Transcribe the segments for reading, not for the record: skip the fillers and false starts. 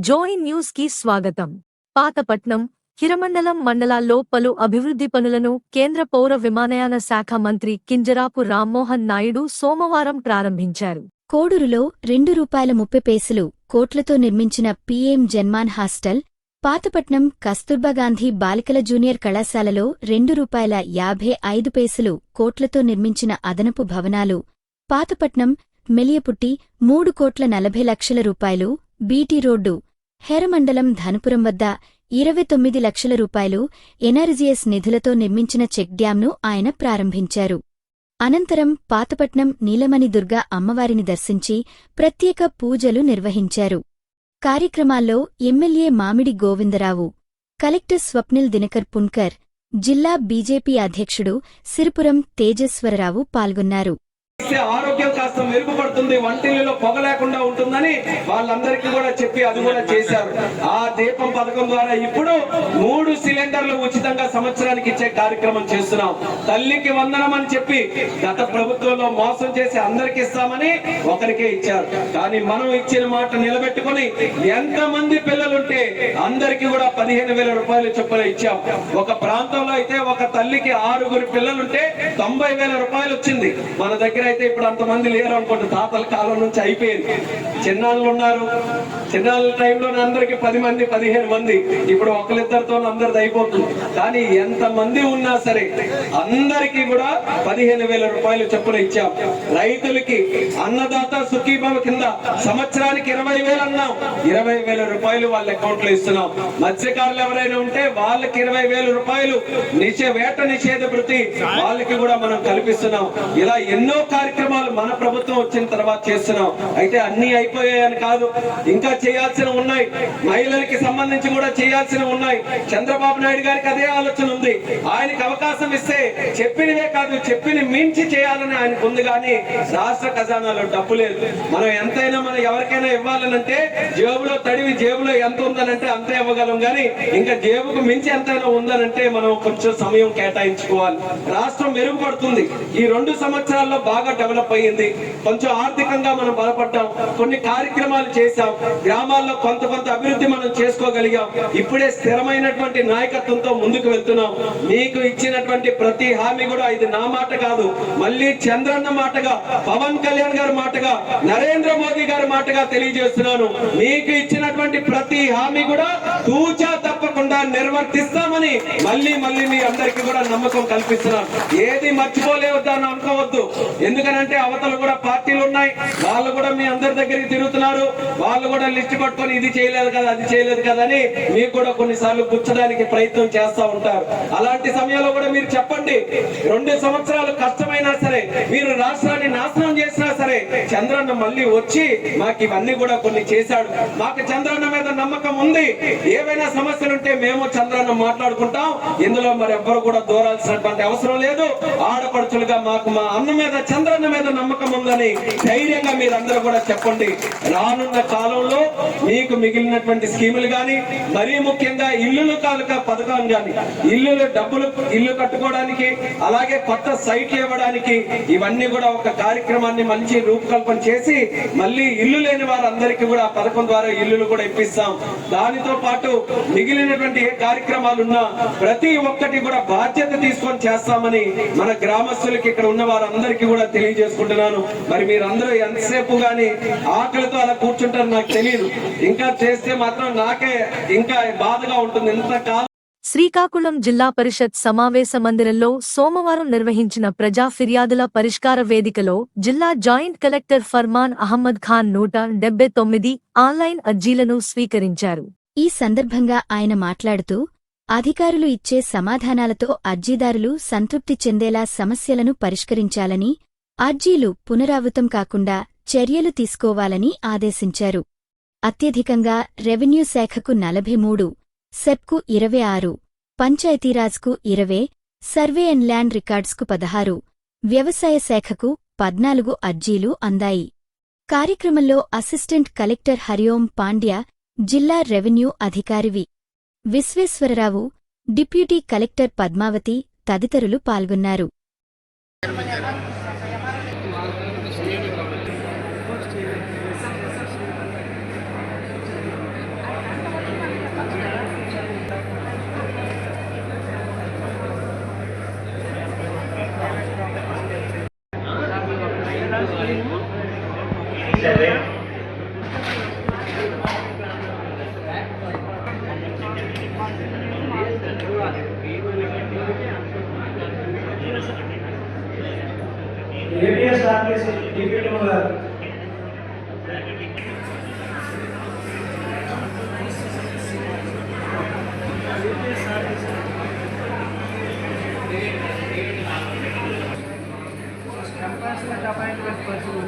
Joy news కి స్వాగతం. పాతపట్నం, హిరమండలం మండలాల్లో పలు అభివృద్ధి పనులను కేంద్ర పౌర విమానయాన శాఖ మంత్రి కింజరాపు రామ్మోహన్ నాయుడు సోమవారం ప్రారంభించారు. కోడూరులో ₹2.30 కోట్లతో నిర్మించిన పీఎం జన్మాన్ హాస్టల్, పాతపట్నం కస్తూర్బాగాంధీ బాలికల జూనియర్ కళాశాలలో ₹2.55 కోట్లతో నిర్మించిన అదనపు భవనాలు, పాతపట్నం, మెలియపుట్టి ₹3.40 బీటీ రోడ్డు, హెరమండలం ధనుపురం వద్ద ₹29 లక్షల ఎన్ఆర్జీఎస్ నిధులతో నిర్మించిన చెక్ డ్యాంను ఆయన ప్రారంభించారు. అనంతరం పాతపట్నం నీలమణి దుర్గా అమ్మవారిని దర్శించి ప్రత్యేక పూజలు నిర్వహించారు. కార్యక్రమాల్లో ఎమ్మెల్యే మామిడి గోవిందరావు, కలెక్టర్ స్వప్నిల్ దినకర్ పున్కర్, జిల్లా బీజేపీ అధ్యక్షుడు సిరిపురం తేజేశ్వరరావు పాల్గొన్నారు. ఆరోగ్యం కాస్త మెరుగుపడుతుంది, వంటిల్లో పొగ లేకుండా ఉంటుందని వాళ్ళందరికీ కూడా చెప్పి అది కూడా చేశారు. ఆ దీపం పథకం ద్వారా ఇప్పుడు 3 సిలిండర్లు ఉచితంగా సంవత్సరానికి ఇచ్చే కార్యక్రమం చేస్తున్నాం. తల్లికి వందనం అని చెప్పి గత ప్రభుత్వంలో మోసం చేసి అందరికి ఇస్తామని ఒకరికే ఇచ్చారు. కానీ మనం ఇచ్చిన మాట నిలబెట్టుకుని ఎంతమంది పిల్లలుంటే అందరికీ కూడా ₹15,000 చొప్పున ఇచ్చాం. ఒక ప్రాంతంలో అయితే ఒక తల్లికి 6 పిల్లలుంటే ₹90,000 వచ్చింది. మన దగ్గర అయితే ఇప్పుడు అంతమంది లేరు అనుకోండి, తాతల కాలం నుంచి అయిపోయింది. చిన్నాళ్ళు ఉన్నారు, చిన్నాళ్ళ టైంలో అందరికి 10 మంది 15 మంది, ఇప్పుడు ఒకరిద్దరితో అందరిది అయిపోతుంది. కానీ ఎంతమంది ఉన్నా సరే అందరికీ కూడా ₹15,000 చొప్పున ఇచ్చాం. రైతులకి అన్నదాత సుఖీభవ కింద సంవత్సరానికి 20,000 అన్నాం, ₹20,000 వాళ్ళ అకౌంట్ లో ఇస్తున్నాం. మత్స్యకారులు ఎవరైనా ఉంటే వాళ్ళకి ₹20,000 వేట నిషేధ భృతి వాళ్ళకి కూడా మనం కల్పిస్తున్నాం. ఇలా ఎన్నో కార్యక్రమాలు మన ప్రభుత్వం వచ్చిన తర్వాత చేస్తున్నాం. అయితే అన్ని అయిపోయాయని కాదు, ఇంకా చేయాల్సిన ఉన్నాయి. మహిళలకి సంబంధించి కూడా చేయాల్సిన ఉన్నాయి. చంద్రబాబు నాయుడు గారికి అదే ఆలోచన ఉంది. ఆయనకి అవకాశం ఇస్తే చెప్పినవే కాదు, చెప్పిన మించి చేయాలని ఆయనకు ఉంది. కానీ రాష్ట్ర ఖజానాలో డబ్బు లేదు. మనం ఎంతైనా మనం ఎవరికైనా ఇవ్వాలనంటే జేబులో తడివి జేబులో ఎంత ఉందనంటే అంతే ఇవ్వగలం. కానీ ఇంకా జేబుకు మించి ఎంతైనా ఉందనంటే మనం కొంచెం సమయం కేటాయించుకోవాలి. రాష్ట్రం మెరుగుపడుతుంది. ఈ 2 సంవత్సరాల్లో బాగా డెవలప్ అయ్యింది. కొంచెం ఆర్థికంగా మనం బలపడ్డాం, కొన్ని కార్యక్రమాలు చేశాం, గ్రామాల్లో కొంత అభివృద్ధి మనం చేసుకోగలిగాం. ఇప్పుడే స్థిరమైనటువంటి నాయకత్వంతో ముందుకు వెళ్తున్నాం. మీకు ఇచ్చినటువంటి ప్రతి హామీ కూడా ఇది నా మాట కాదు, మళ్ళీ చంద్రన్న మాటగా, పవన్ కళ్యాణ్ గారి మాటగా, నరేంద్ర మోదీ గారి మాటగా తెలియజేస్తున్నాను. మీకు ఇచ్చినటువంటి ప్రతి హామీ కూడా తూచా తప్పకుండా నిర్వర్తిస్తామని మళ్ళీ మీ అందరికీ కూడా నమ్మకం కల్పిస్తున్నాను. ఏది మర్చిపోలేవద్దని అనుకోవద్దు. ఎందుకనంటే అవతల కూడా పార్టీలు ఉన్నాయి, వాళ్ళు కూడా మీ అందరి దగ్గరికి తిరుగుతున్నారు. వాళ్ళు కూడా లిస్ట్ పట్టుకొని ఇది చేయలేదు కదా, అది చేయలేదు కదా అని మీకు కూడా కొన్నిసార్లు గుచ్చడానికి ప్రయత్నం చేస్తూ ఉంటారు. అలాంటి సమయంలో కూడా మీరు చెప్పండి, 2 సంవత్సరాలు కష్టమైనా సరే, మీరు రాష్ట్రాన్ని నాశనం చేసినా సరే, చంద్రన్న మళ్ళీ వచ్చి మాకు ఇవన్నీ కూడా కొన్ని చేశాడు. మాకు చంద్రన్న మీద నమ్మకం ఉంది. ఏవైనా సమస్యలుంటే మేము చంద్రన్న మాట్లాడుకుంటాం. ఇందులో మరి ఎవ్వరు కూడా దూరాల్సినటువంటి అవసరం లేదు. ఆడపడుచులుగా మాకు మా అన్న మీద, చంద్రన్న మీద నమ్మకం ఉందని ధైర్యంగా మీరందరూ కూడా చెప్పండి. రానున్న కాలంలో మీకు మిగిలినటువంటి స్కీములు గాని, మరీ ముఖ్యంగా ఇల్లులు కాలుక పథకం గాని, ఇల్లు కట్టుకోవడానికి, అలాగే కొత్త సైట్లు ఇవ్వడానికి, ఇవన్నీ కూడా ఒక కార్యక్రమాన్ని మంచి రూపకల్పన చేసి మళ్ళీ ఇల్లు లేని వారందరికీ కూడా పథకం ద్వారా ఇల్లులు కూడా ఇప్పిస్తాం. దానితో పాటు మిగిలినటువంటి ఏ కార్యక్రమాలున్నా ప్రతి ఒక్కటి కూడా బాధ్యత తీసుకొని చేస్తామని మన గ్రామస్తులకి, ఇక్కడ ఉన్న వారందరికీ కూడా తెలియజేసుకుంటున్నాను. మరి మీరందరూ ఎంతసేపు గాని ఆకలితో అలా కూర్చుంటారు నాకు తెలియదు. ఇంకా చేస్తే మాత్రం నాకే ఇంకా బాధగా ఉంటుంది. ఇంతకాలం శ్రీకాకుళం జిల్లా పరిషత్ సమావేశ మందిరంలో సోమవారం నిర్వహించిన ప్రజా ఫిర్యాదుల పరిష్కార వేదికలో జిల్లా joint collector Farman Ahmed Khan 179 online అర్జీలను స్వీకరించారు. ఈ సందర్భంగా ఆయన మాట్లాడుతూ, అధికారులు ఇచ్చే సమాధానాలతో అర్జీదారులు సంతృప్తి చెందేలా సమస్యలను పరిష్కరించాలని, అర్జీలు పునరావృతం కాకుండా చర్యలు తీసుకోవాలని ఆదేశించారు. అత్యధికంగా రెవెన్యూ శాఖకు 43, సెప్కు 26, పంచాయతీరాజ్కు 20, సర్వే అండ్ ల్యాండ్ రికార్డ్స్కు 16, వ్యవసాయ శాఖకు 14 అర్జీలు అందాయి. కార్యక్రమంలో అసిస్టెంట్ కలెక్టర్ హరిఓం పాండ్య, జిల్లా రెవెన్యూ అధికారి వి. విశ్వేశ్వరరావు, డిప్యూటీ కలెక్టర్ పద్మావతి తదితరులు పాల్గొన్నారు. ఏపీఎస్ ఆర్టీసీ డిప్యూటీ గారు కంపాషనెట్ అపాయింట్మెంట్ పర్సన్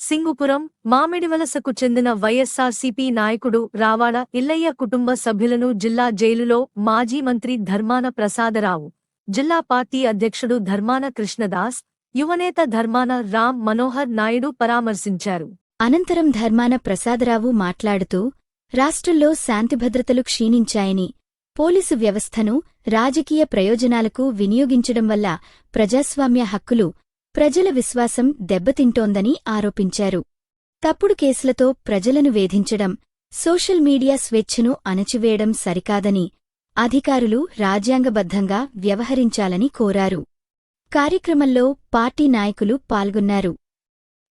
సింగుపురం మామిడివలసకు చెందిన వైఎస్సార్సీపీ నాయకుడు రావాడ ఇల్లయ్య కుటుంబ సభ్యులను జిల్లా జైలులో మాజీ మంత్రి ధర్మాన ప్రసాదరావు, జిల్లా పార్టీ అధ్యక్షుడు ధర్మాన కృష్ణదాస్, యువనేత ధర్మాన రామ్ మనోహర్ నాయుడు పరామర్శించారు. అనంతరం ధర్మాన ప్రసాదరావు మాట్లాడుతూ రాష్ట్రంలో శాంతిభద్రతలు క్షీణించాయని, పోలీసు వ్యవస్థను రాజకీయ ప్రయోజనాలకు వినియోగించడం వల్ల ప్రజాస్వామ్య హక్కులు, ప్రజల విశ్వాసం దెబ్బతింటోందని ఆరోపించారు. తప్పుడు కేసులతో ప్రజలను వేధించడం, సోషల్ మీడియా స్వేచ్ఛను అణచివేయడం సరికాదని, అధికారులు రాజ్యాంగబద్ధంగా వ్యవహరించాలని కోరారు. కార్యక్రమంలో పార్టీ నాయకులు పాల్గొన్నారు.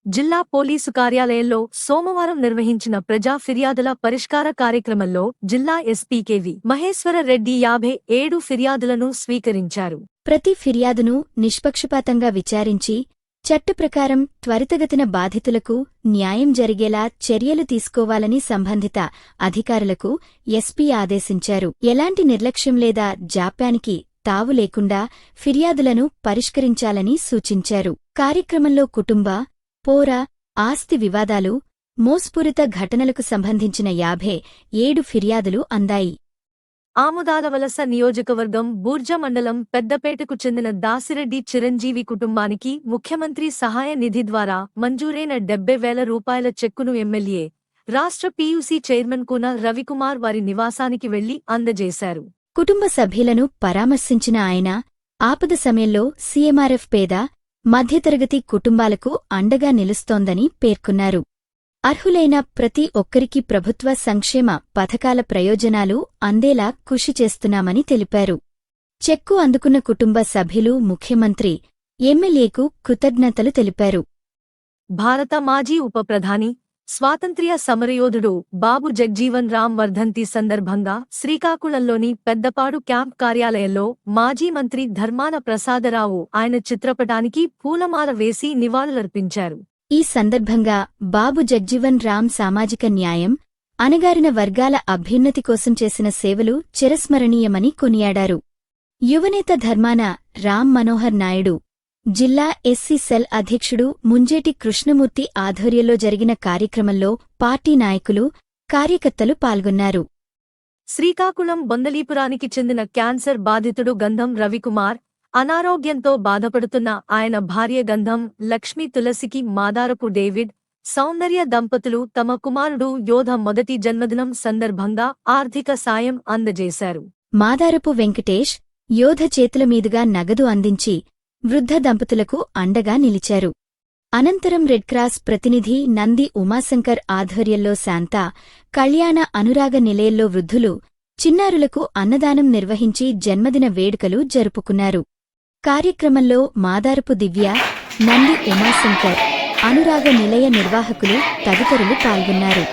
జిల్లా పోలీసు కార్యాలయంలో సోమవారం నిర్వహించిన ప్రజా ఫిర్యాదుల పరిష్కార కార్యక్రమంలో జిల్లా ఎస్పీ కెవి మహేశ్వర రెడ్డి 57 ఫిర్యాదులను స్వీకరించారు. ప్రతి ఫిర్యాదును నిష్పక్షపాతంగా విచారించి చట్టప్రకారం త్వరితగతిన బాధితులకు న్యాయం జరిగేలా చర్యలు తీసుకోవాలని సంబంధిత అధికారులకు ఎస్పీ ఆదేశించారు. ఎలాంటి నిర్లక్ష్యం లేదా జాప్యానికి తావు లేకుండా ఫిర్యాదులను పరిష్కరించాలని సూచించారు. కార్యక్రమంలో కుటుంబ, పోరా, ఆస్తి వివాదాలు, మోస్పూరిత ఘటనలకు సంబంధించిన 57 ఫిర్యాదులు అందాయి. ఆముదాలవలస నియోజకవర్గం బూర్జ మండలం పెద్దపేటకు చెందిన దాసిరెడ్డి చిరంజీవి కుటుంబానికి ముఖ్యమంత్రి సహాయ నిధి ద్వారా మంజూరైన 70,000 రూపాయల చెక్కును ఎమ్మెల్యే, రాష్ట్ర పీయూసీ చైర్మన్ కూన రవికుమార్ వారి నివాసానికి వెళ్లి అందజేశారు. కుటుంబ సభ్యులను పరామర్శించిన ఆయన ఆపద సమయంలో సీఎంఆర్ఎఫ్ పేద, మధ్యతరగతి కుటుంబాలకు అండగా నిలుస్తోందని పేర్కొన్నారు. అర్హులైన ప్రతి ఒక్కరికి ప్రభుత్వ సంక్షేమ పథకాల ప్రయోజనాలు అందేలా కృషి చేస్తున్నామని తెలిపారు. చెక్కు అందుకున్న కుటుంబ సభ్యులు ముఖ్యమంత్రి, ఎమ్మెల్యేకు కృతజ్ఞతలు తెలిపారు. భారత మాజీ ఉప ప్రధాని, స్వాతంత్ర్య సమరయోధుడు బాబు జగ్జీవన్ రామ్ వర్ధంతి సందర్భంగా శ్రీకాకుళంలోని పెద్దపాడు క్యాంప్ కార్యాలయంలో మాజీ మంత్రి ధర్మాన ప్రసాదరావు ఆయన చిత్రపటానికి పూలమాల వేసి నివాళులర్పించారు. ఈ సందర్భంగా బాబు జగ్జీవన్ రామ్ సామాజిక న్యాయం, అణగారిన వర్గాల అభ్యున్నతి కోసం చేసిన సేవలు చిరస్మరణీయమని కొనియాడారు. యువనేత ధర్మాన రామ్ మనోహర్ నాయుడు, జిల్లా ఎస్సీ సెల్ అధ్యక్షుడు ముంజేటి కృష్ణమూర్తి ఆధ్వర్యంలో జరిగిన కార్యక్రమంలో పార్టీ నాయకులు, కార్యకర్తలు పాల్గొన్నారు. శ్రీకాకుళం బొందలీపురానికి చెందిన క్యాన్సర్ బాధితుడు గంధం రవికుమార్, అనారోగ్యంతో బాధపడుతున్న ఆయన భార్య గంధం లక్ష్మీ తులసికి మాదారపు డేవిడ్, సౌందర్య దంపతులు తమ కుమారుడు యోధ మొదటి జన్మదినం సందర్భంగా ఆర్థిక సాయం అందజేశారు. మాదారపు వెంకటేష్, యోధ చేతుల మీదుగా నగదు అందించి వృద్ధ దంపతులకు అండగా నిలిచారు. అనంతరం రెడ్ క్రాస్ ప్రతినిధి నంది ఉమాశంకర్ ఆధ్వర్యంలో శాంతా కళ్యాణ అనురాగ నిలయంలో వృద్ధులు, చిన్నారులకు అన్నదానం నిర్వహించి జన్మదిన వేడుకలు జరుపుకున్నారు. కార్యక్రమంలో మాదారపు దివ్య, నంది ఉమాశంకర్, అనురాగ నిలయ నిర్వాహకులు తదితరులు పాల్గొన్నారు.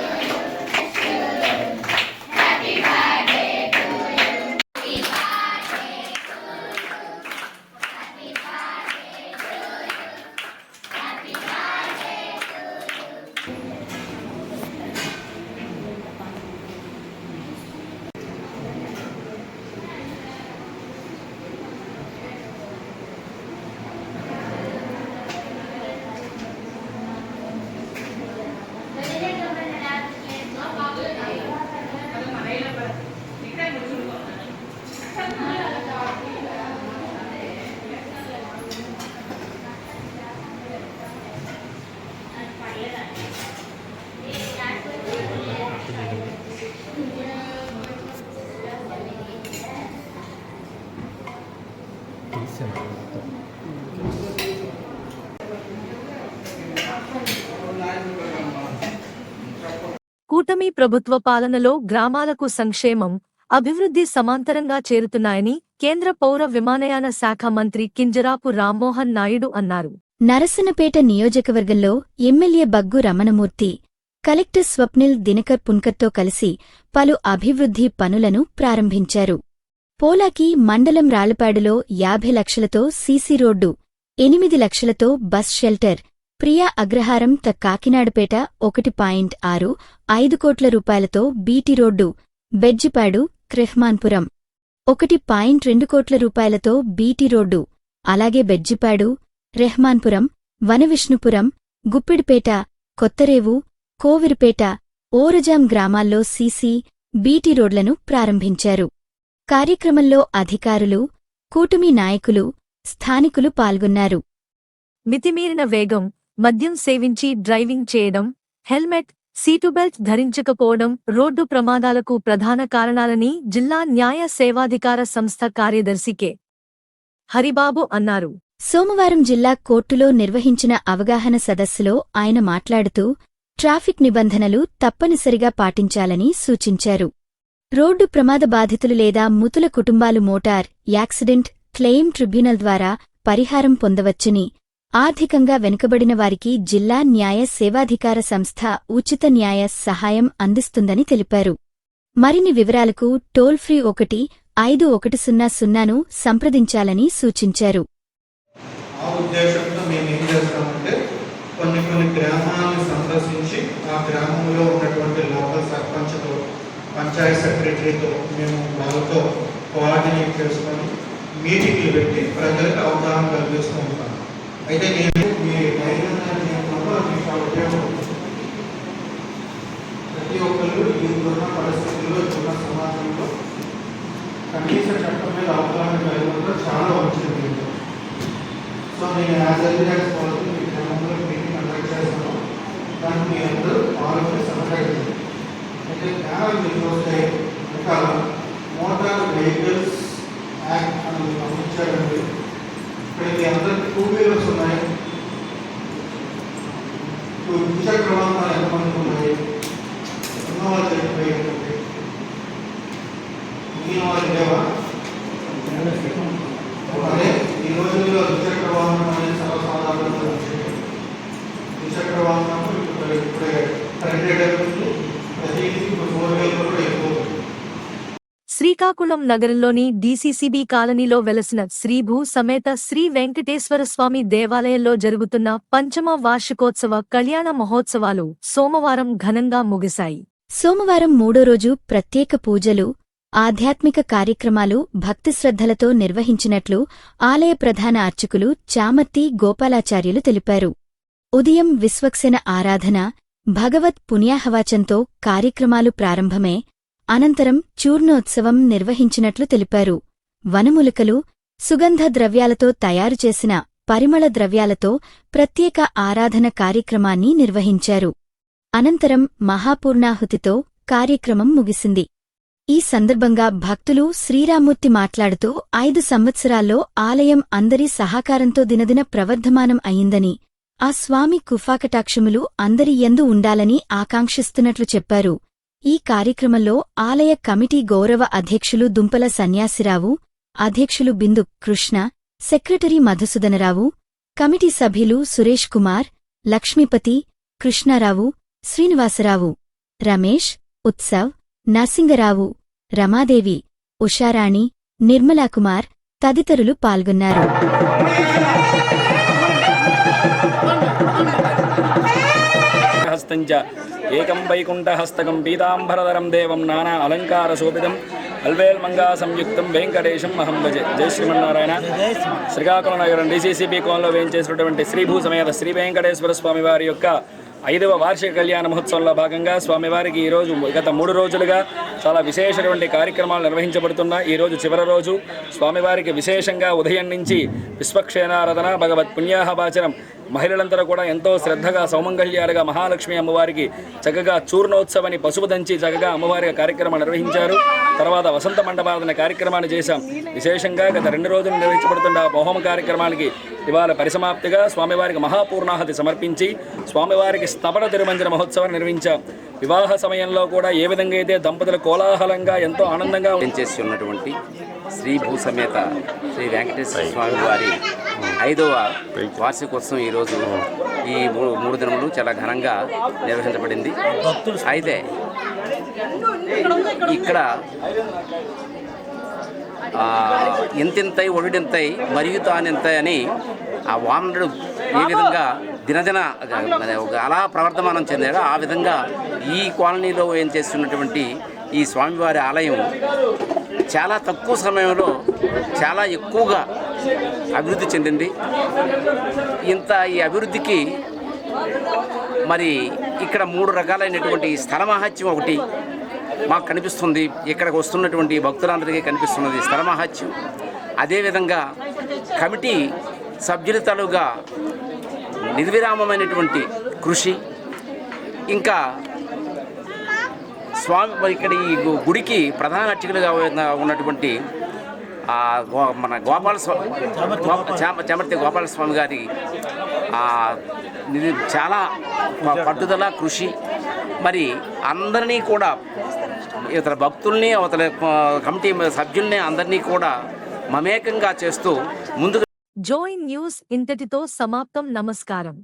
కూటమి ప్రభుత్వ పాలనలో గ్రామాలకు సంక్షేమం, అభివృద్ధి సమాంతరంగా చేరుతున్నాయని కేంద్ర పౌర విమానయాన శాఖ మంత్రి కింజరాపు రామ్మోహన్ నాయుడు అన్నారు. నరసన్నపేట నియోజకవర్గంలో ఎమ్మెల్యే బగ్గు రమణమూర్తి, కలెక్టర్ స్వప్నిల్ దినకర్ పున్కర్తో కలిసి పలు అభివృద్ధి పనులను ప్రారంభించారు. పోలాకి మండలం రాళ్లపాడులో 50 లక్షలతో సీసీ రోడ్డు, 8 లక్షలతో బస్ షెల్టర్, ప్రియా అగ్రహారం కాకినాడపేట 1.65 కోట్ల రూపాయలతో బీటీ రోడ్డు, బెజ్జిపాడు రెహ్మాన్పురం 1.2 కోట్ల రూపాయలతో బీటీ రోడ్డు, అలాగే బెజ్జిపాడు, రెహ్మాన్పురం, వనవిష్ణుపురం, గుప్పిడిపేట, కొత్తరేవు, కోవిరిపేట, ఓరజాం గ్రామాల్లో సీసీ, బీటీ రోడ్లను ప్రారంభించారు. కార్యక్రమంలో అధికారులు, కూటమి నాయకులు, స్థానికులు పాల్గొన్నారు. మితిమీరిన వేగం, మద్యం సేవించి డ్రైవింగ్ చేయడం, హెల్మెట్, సీటుబెల్ట్ ధరించకపోవడం రోడ్డు ప్రమాదాలకు ప్రధాన కారణాలని జిల్లా న్యాయ సేవాధికార సంస్థ కార్యదర్శి కె. హరిబాబు అన్నారు. సోమవారం జిల్లా కోర్టులో నిర్వహించిన అవగాహన సదస్సులో ఆయన మాట్లాడుతూ ట్రాఫిక్ నిబంధనలు తప్పనిసరిగా పాటించాలని సూచించారు. రోడ్డు ప్రమాద బాధితులు లేదా మృతుల కుటుంబాలు మోటార్ యాక్సిడెంట్ క్లెయిమ్ ట్రిబ్యునల్ ద్వారా పరిహారం పొందవచ్చని, ఆర్థికంగా వెనుకబడిన వారికి జిల్లా న్యాయ సేవాధికార సంస్థ ఉచిత న్యాయ సహాయం అందిస్తుందని తెలిపారు. మరిన్ని వివరాలకు టోల్ ఫ్రీ 1-5100ను సంప్రదించాలని సూచించారు. ఆ ఉద్దేశంతో మేము ఏం చేస్తామంటే కొన్ని గ్రామాలను సందర్శించి ఆ గ్రామంలో ఉన్నటువంటి లోకల్ సర్పంచ్తో, పంచాయత్ సెక్రటరీతో మేము వాళ్ళతో కోఆర్డినేట్ చేసుకొని మీటింగ్లు పెట్టి ప్రజలకు అవగాహన కల్పిస్తూ ఉంటాం. అయితే నేను మీ ధైర్యంలో మీకు ఉపయోగపడుతుంది. ప్రతి ఒక్కరు ఇప్పుడున్న పరిస్థితుల్లో, ఇప్పుడున్న సమాజంలో కనీస చట్టం మీద అవగాహన కలిగి చాలా వచ్చింది. సో నేను యాజ్ ఎలిజెన్స్ పాలసీ మీ గ్రామంలో మీటింగ్ కండక్ట్ చేస్తాను. దానికి మీ అందరూ పాలసీ సహకరించండి. అయితే జ్ఞానాలు మీకు వస్తే ఇంకా మోటార్ వెహికల్స్ యాక్ట్ అని గమనించారండి. ఇక్కడ మీ అందరికి 2 వీలర్స్ ఉన్నాయి. ద్విచక్ర వాహనాలు ఎంతమందికి ఉన్నాయి? ఉన్నవాళ్ళు చెప్పిపోయింది. మిగిలిన వాళ్ళు లేవా? అదే ఈ రోజుల్లో ద్విచక్ర వాహనం అనేది సర్వసాధారణంగా వచ్చింది. ద్విచక్ర వాహనం ఇప్పుడే ట్రెండెడ్ అవుతుంది. ప్రతిదీ ఇప్పుడు 4 వీలర్ కూడా ఎక్కువ. శ్రీకాకుళం నగరంలోని డీసీసీబీ కాలనీలో వెలసిన శ్రీభూ సమేత శ్రీ వెంకటేశ్వరస్వామి దేవాలయంలో జరుగుతున్న 5వ వార్షికోత్సవ కళ్యాణ మహోత్సవాలు సోమవారం ఘనంగా ముగిశాయి. సోమవారం 3వ రోజు ప్రత్యేక పూజలు, ఆధ్యాత్మిక కార్యక్రమాలు భక్తిశ్రద్ధలతో నిర్వహించినట్లు ఆలయ ప్రధాన అర్చకులు చామర్తి గోపాలాచార్యులు తెలిపారు. ఉదయం విశ్వక్సేన ఆరాధన, భగవత్ పుణ్యాహవాచంతో కార్యక్రమాలు ప్రారంభమే. అనంతరం చూర్ణోత్సవం నిర్వహించినట్లు తెలిపారు. వనమూలికలు, సుగంధ ద్రవ్యాలతో తయారుచేసిన పరిమళ ద్రవ్యాలతో ప్రత్యేక ఆరాధన కార్యక్రమాన్ని నిర్వహించారు. అనంతరం మహాపూర్ణాహుతితో కార్యక్రమం ముగిసింది. ఈ సందర్భంగా భక్తులు శ్రీరామ్మూర్తి మాట్లాడుతూ 5 సంవత్సరాల్లో ఆలయం అందరి సహకారంతో దినదిన ప్రవర్ధమానం అయిందని, ఆ స్వామి కృపాకటాక్షములు అందరి యందు ఉండాలని ఆకాంక్షిస్తున్నట్లు చెప్పారు. ఈ కార్యక్రమంలో ఆలయ కమిటీ గౌరవ అధ్యక్షులు దుంపల సన్యాసిరావు, అధ్యక్షులు బిందు కృష్ణ, సెక్రటరీ మధుసూదనరావు, కమిటీ సభ్యులు సురేష్ కుమార్, లక్ష్మీపతి, కృష్ణారావు, శ్రీనివాసరావు, రమేష్, ఉత్సవ్, నరసింగరావు, రమాదేవి, ఉషారాణి, నిర్మలాకుమార్ తదితరులు పాల్గొన్నారు. ఏకం వైకుంఠహస్తకం పీతాంబరధరం దేవం నానా అలంకార శోభితం అల్వేల్మంగా సంయుక్తం వెంకటేశం అహం భజే. జై శ్రీమన్నారాయణ. శ్రీకాకుళం నగరం డీసీసీబీ కోన్లో వేయించేసినటువంటి శ్రీభూ సమేత శ్రీ వెంకటేశ్వర స్వామి వారి యొక్క 5వ వార్షిక కళ్యాణ మహోత్సవంలో భాగంగా స్వామివారికి ఈరోజు గత 3 రోజులుగా చాలా విశేషమైన కార్యక్రమాలు నిర్వహించబడుతున్నా. ఈరోజు చివరి రోజు స్వామివారికి విశేషంగా ఉదయం నుంచి విశ్వక్షేణారాధన, భగవత్ పుణ్యాహవాచనం, మహిళలందరూ కూడా ఎంతో శ్రద్ధగా సౌమంగళ్యాలుగా మహాలక్ష్మి అమ్మవారికి చక్కగా చూర్ణోత్సవాన్ని పసుపు దంచి చక్కగా అమ్మవారి కార్యక్రమం నిర్వహించారు. తర్వాత వసంత మండపాదన కార్యక్రమాన్ని చేశాం. విశేషంగా గత 2 రోజులు నిర్వహించబడుతున్న హోమ కార్యక్రమానికి ఇవాళ పరిసమాప్తిగా స్వామివారికి మహాపూర్ణాహతి సమర్పించి స్వామివారికి స్తపన తిరుమంజన మహోత్సవాన్ని నిర్వహించాం. వివాహ సమయంలో కూడా ఏ విధంగా అయితే దంపతులు కోలాహలంగా ఎంతో ఆనందంగా చేసి ఉన్నటువంటి శ్రీ భూసమేత శ్రీ వెంకటేశ్వర స్వామి వారి 5వ వార్షికోత్సవం ఈరోజు ఈ 3 దినములు చాలా ఘనంగా నిర్వహించబడింది. అయితే ఇక్కడ ఇంతింతై ఒడిడింతై మరియు తానింతై అని ఆ వామనుడు ఏ విధంగా దినదిన అలా ప్రవర్ధమానం చెందాడో ఆ విధంగా ఈ కాలనీలో ఏం చేస్తున్నటువంటి ఈ స్వామివారి ఆలయం చాలా తక్కువ సమయంలో చాలా ఎక్కువగా అభివృద్ధి చెందింది. ఈ అభివృద్ధికి మరి ఇక్కడ 3 రకాలైనటువంటి స్థల మహత్యం ఒకటి మాకు కనిపిస్తుంది. ఇక్కడికి వస్తున్నటువంటి భక్తులందరికీ కనిపిస్తున్నది స్థల మహత్యం. అదేవిధంగా కమిటీ సభ్యుల తాలూగా నిర్విరామమైనటువంటి కృషి, ఇంకా స్వామి ఇక్కడ ఈ గుడికి ప్రధాన అర్చకులుగా ఉన్నటువంటి మన చెమర్తి గోపాలస్వామి గారి చాలా పట్టుదల కృషి, మరి అందరినీ కూడా ఇతర భక్తుల్ని అవతల కమిటీ సభ్యుల్ని అందరినీ కూడా మమేకంగా చేస్తూ ముందుకు జోయిన్ న్యూస్ ఇంతటితో సమాప్తం. నమస్కారం.